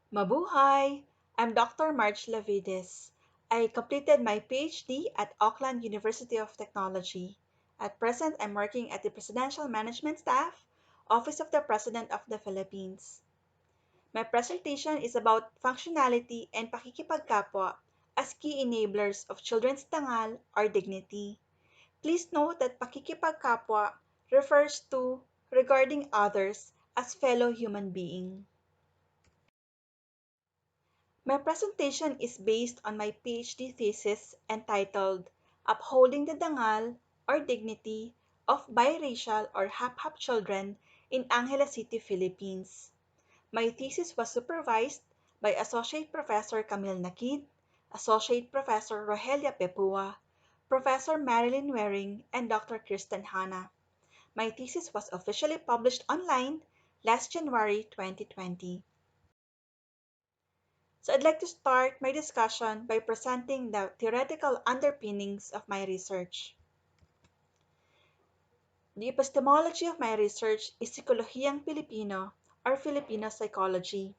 Mabuhay! I'm Dr. March Lavides. I completed my PhD at Auckland University of Technology. At present, I'm working at the Presidential Management Staff, Office of the President of the Philippines. My presentation is about functionality and pakikipagkapwa as key enablers of children's dangal or dignity. Please note that pakikipagkapwa refers to regarding others as fellow human being. My presentation is based on my PhD thesis entitled Upholding the Dangal or Dignity of Biracial or Hap-Hap Children in Angeles City, Philippines. My thesis was supervised by Associate Professor Camille Nakid, Associate Professor Rogelia Pepua, Professor Marilyn Waring, and Dr. Kristen Hanna. My thesis was officially published online last January 2020. So I'd like to start my discussion by presenting the theoretical underpinnings of my research. The epistemology of my research is Psikolohiyang Pilipino or Filipino psychology.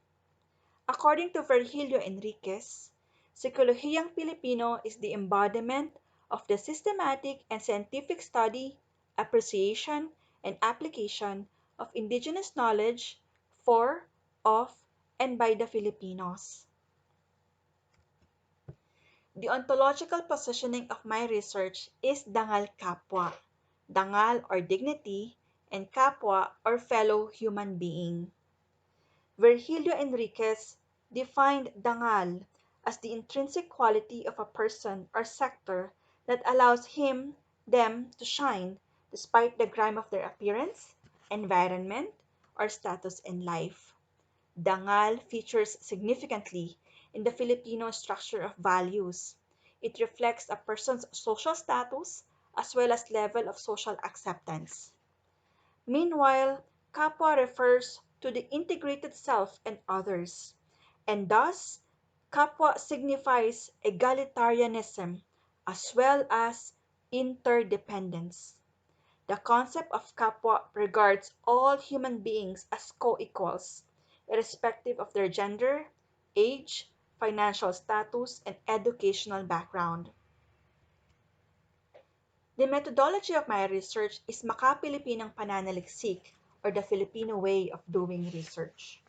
According to Virgilio Enriquez, Psikolohiyang Pilipino is the embodiment of the systematic and scientific study, appreciation, and application of indigenous knowledge for, of, and by the Filipinos. The ontological positioning of my research is Dangal Kapwa, Dangal or dignity, and Kapwa or fellow human being. Virgilio Enriquez defined Dangal as the intrinsic quality of a person or sector that allows him, them to shine despite the grime of their appearance, environment, or status in life. Dangal features significantly in the Filipino structure of values. It reflects a person's social status as well as level of social acceptance. Meanwhile, kapwa refers to the integrated self and others, and thus kapwa signifies egalitarianism as well as interdependence. The concept of kapwa regards all human beings as co-equals, irrespective of their gender, age, financial status, and educational background. The methodology of my research is Makapilipinang Pananaliksik, or the Filipino way of doing research.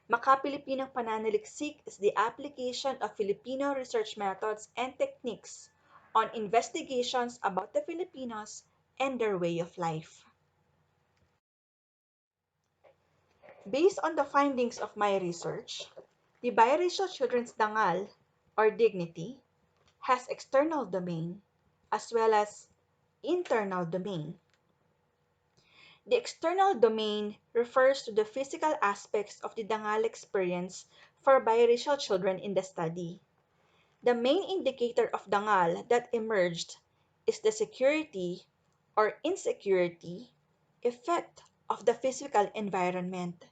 Makapilipinang Pananaliksik is the application of Filipino research methods and techniques on investigations about the Filipinos and their way of life. Based on the findings of my research, the biracial children's dangal, or dignity, has external domain as well as internal domain. The external domain refers to the physical aspects of the dangal experience for biracial children in the study. The main indicator of dangal that emerged is the security or insecurity effect of the physical environment.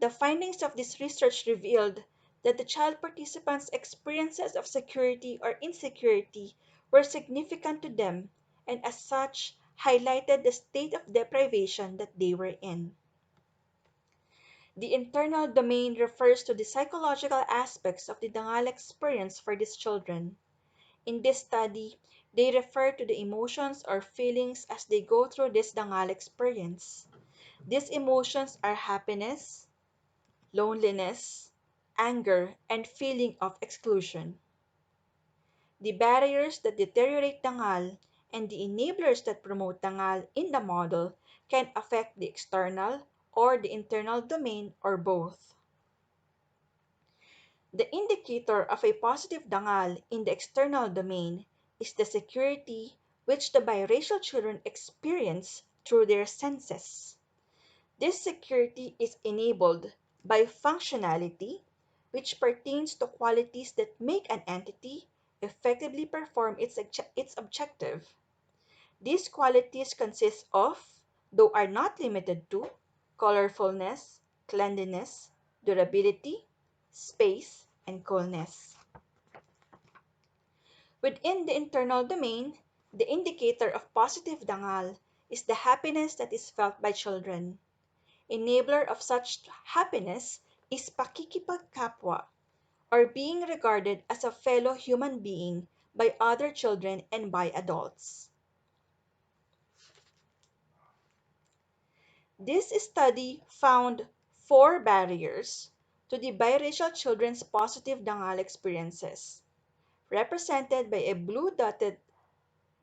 The findings of this research revealed that the child participants' experiences of security or insecurity were significant to them and as such highlighted the state of deprivation that they were in. The internal domain refers to the psychological aspects of the dangal experience for these children. In this study, they refer to the emotions or feelings as they go through this dangal experience. These emotions are happiness, loneliness, anger, and feeling of exclusion. The barriers that deteriorate dangal and the enablers that promote dangal in the model can affect the external or the internal domain or both. The indicator of a positive dangal in the external domain is the security which the biracial children experience through their senses. This security is enabled by functionality, which pertains to qualities that make an entity effectively perform its objective. These qualities consist of, though are not limited to, colorfulness, cleanliness, durability, space, and coolness. Within the internal domain, the indicator of positive dangal is the happiness that is felt by children. Enabler of such happiness is pakikipagkapwa, or being regarded as a fellow human being by other children and by adults. This study found four barriers to the biracial children's positive Dangal experiences, represented by a blue dotted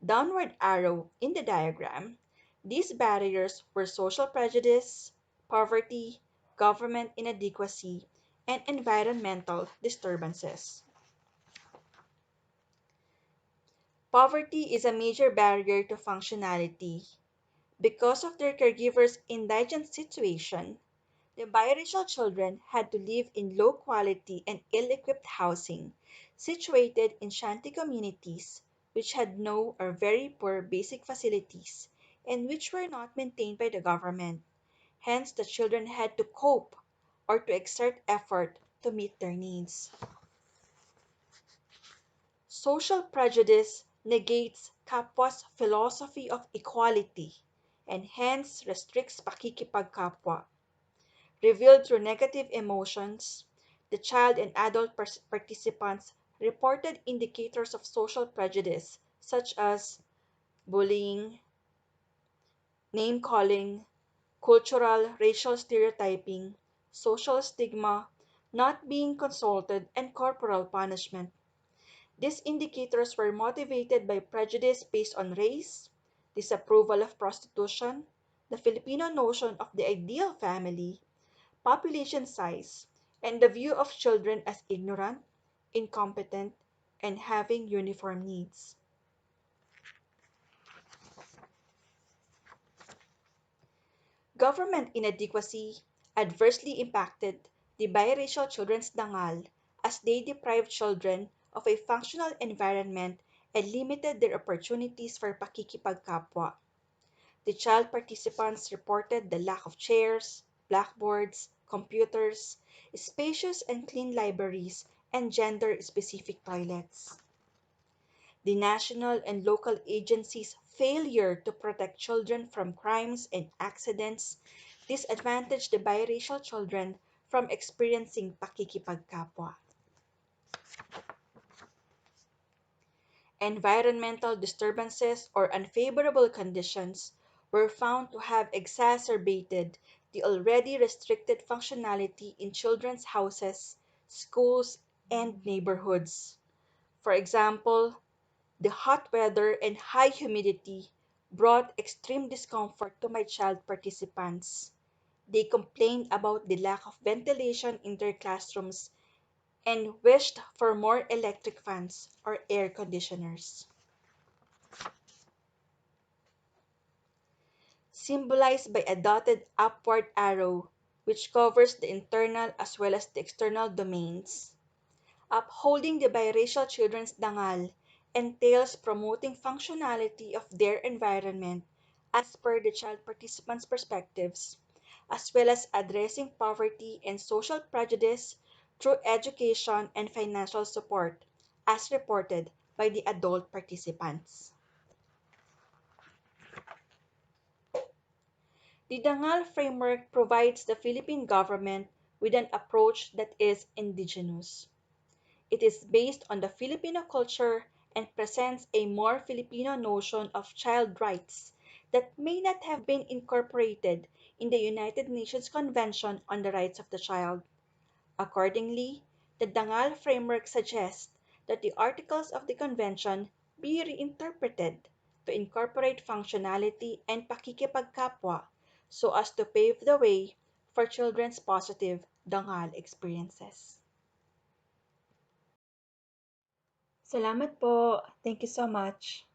downward arrow in the diagram. These barriers were social prejudice, poverty, government inadequacy, and environmental disturbances. Poverty is a major barrier to functionality. Because of their caregivers' indigent situation, the biracial children had to live in low quality and ill equipped housing, situated in shanty communities which had no or very poor basic facilities and which were not maintained by the government. Hence, the children had to cope or to exert effort to meet their needs. Social prejudice negates Kapwa's philosophy of equality and hence restricts pakikipagkapwa. Revealed through negative emotions, the child and adult participants reported indicators of social prejudice such as bullying, name calling, cultural racial stereotyping, social stigma, not being consulted, and corporal punishment. These indicators were motivated by prejudice based on race, disapproval of prostitution, the Filipino notion of the ideal family, population size, and the view of children as ignorant, incompetent, and having uniform needs. Government inadequacy adversely impacted the biracial children's dangal as they deprived children of a functional environment and limited their opportunities for pakikipagkapwa. The child participants reported the lack of chairs, blackboards, computers, spacious and clean libraries, and gender-specific toilets. The national and local agencies' failure to protect children from crimes and accidents disadvantaged the biracial children from experiencing pakikipagkapwa. Environmental disturbances or unfavorable conditions were found to have exacerbated the already restricted functionality in children's houses, schools, and neighborhoods. For example, the hot weather and high humidity brought extreme discomfort to my child participants. They complained about the lack of ventilation in their classrooms and wished for more electric fans or air conditioners. Symbolized by a dotted upward arrow which covers the internal as well as the external domains. Upholding the biracial children's dangal entails promoting functionality of their environment as per the child participants' perspectives, as well as addressing poverty and social prejudice through education and financial support, as reported by the adult participants. The Dangal framework provides the Philippine government with an approach that is indigenous. It is based on the Filipino culture and presents a more Filipino notion of child rights that may not have been incorporated in the United Nations Convention on the Rights of the Child. Accordingly, the Dangal framework suggests that the articles of the convention be reinterpreted to incorporate functionality and pakikipagkapwa so as to pave the way for children's positive Dangal experiences. Salamat po. Thank you so much.